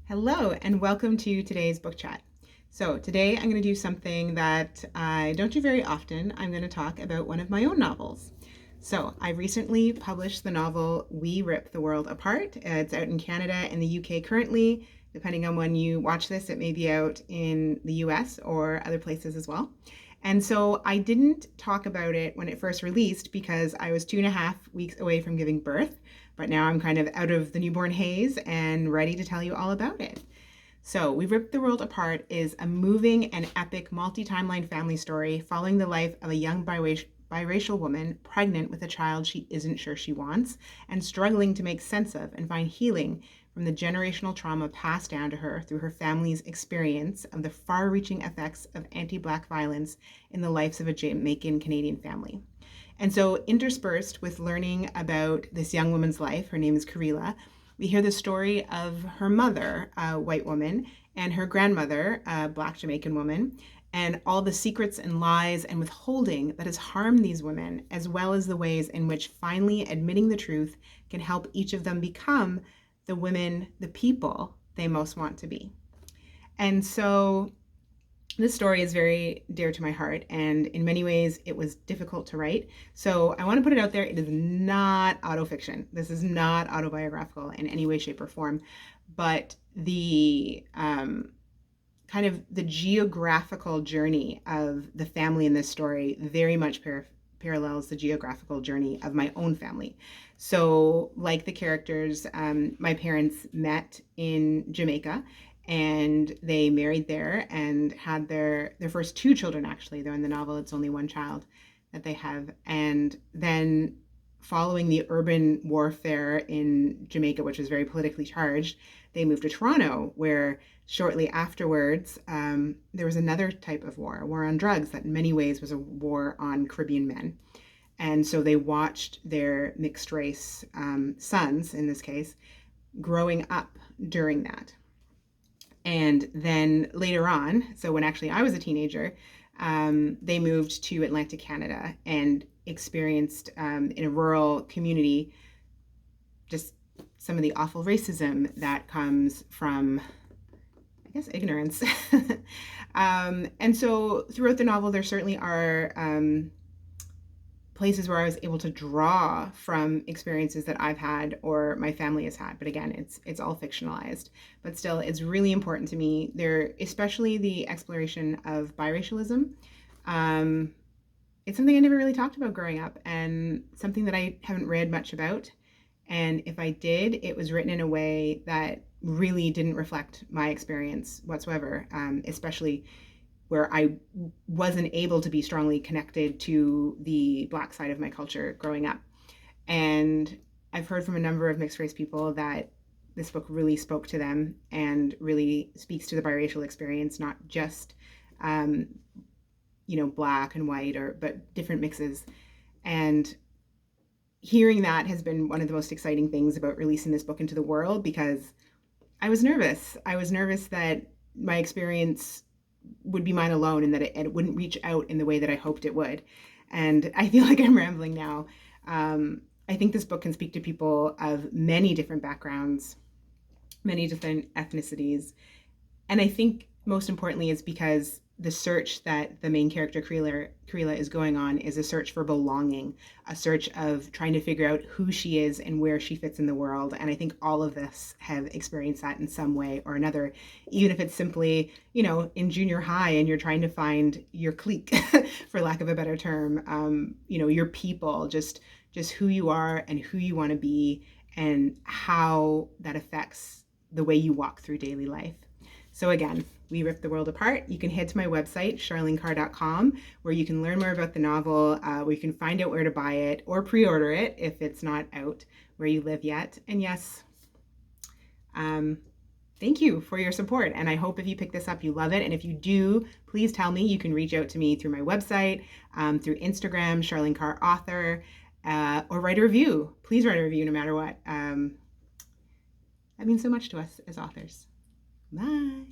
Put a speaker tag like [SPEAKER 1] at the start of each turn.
[SPEAKER 1] Hello, and welcome to today's book chat. So, today I'm going to do something that I don't do very often. I'm going to talk about one of my own novels. So, I recently published the novel We Rip the World Apart. It's out in Canada and the UK currently. Depending on when you watch this, it may be out in the US or other places as well. And so I didn't talk about it when it first released because I was 2.5 weeks away from giving birth. But now I'm kind of out of the newborn haze and ready to tell you all about it. So, We Ripped the World Apart is a moving and epic multi-timeline family story following the life of a young biracial woman pregnant with a child she isn't sure she wants and struggling to make sense of and find healing from the generational trauma passed down to her through her family's experience of the far-reaching effects of anti-Black violence in the lives of a Jamaican Canadian family. And so, interspersed with learning about this young woman's life, her name is Karila, we hear the story of her mother, a white woman, and her grandmother, a Black Jamaican woman, and all the secrets and lies and withholding that has harmed these women, as well as the ways in which finally admitting the truth can help each of them become the women, the people they most want to be. And so, this story is very dear to my heart, and in many ways it was difficult to write. So I want to put it out there. It is not autofiction. This is not autobiographical in any way, shape, or form. But the kind of the geographical journey of the family in this story very much parallels the geographical journey of my own family. So, like the characters, my parents met in Jamaica and they married there and had their first two children. Actually, though in the novel it's only one child that they have. And then, following the urban warfare in Jamaica, which was very politically charged, they moved to Toronto, where shortly afterwards there was another type of war, a war on drugs, that in many ways was a war on Caribbean men. And so they watched their mixed race sons, in this case, growing up during that. And then later on, so when actually I was a teenager, they moved to Atlantic Canada and experienced in a rural community just some of the awful racism that comes from, I guess, ignorance. And so throughout the novel, there certainly are places where I was able to draw from experiences that I've had or my family has had. But again, it's all fictionalized. But still, it's really important to me. There, especially the exploration of biracialism. It's something I never really talked about growing up, and something that I haven't read much about. And if I did, it was written in a way that really didn't reflect my experience whatsoever, especially where I wasn't able to be strongly connected to the Black side of my culture growing up. And I've heard from a number of mixed race people that this book really spoke to them and really speaks to the biracial experience, not just, Black and white, but different mixes. And hearing that has been one of the most exciting things about releasing this book into the world, because I was nervous. I was nervous that my experience would be mine alone and that it wouldn't reach out in the way that I hoped it would. And I feel like I'm rambling now. I think this book can speak to people of many different backgrounds, many different ethnicities. And I think most importantly is because the search that the main character Karila is going on is a search for belonging, a search of trying to figure out who she is and where she fits in the world. And I think all of us have experienced that in some way or another, even if it's simply, in junior high and you're trying to find your clique, for lack of a better term, your people, just who you are and who you want to be and how that affects the way you walk through daily life. So again, We Rip the World Apart. You can head to my website, charlenecarr.com, where you can learn more about the novel, where you can find out where to buy it or pre-order it if it's not out where you live yet. And yes, thank you for your support. And I hope if you pick this up, you love it. And if you do, please tell me. You can reach out to me through my website, through Instagram, Charlene Carr Author, or write a review. Please write a review no matter what. That means so much to us as authors. Bye.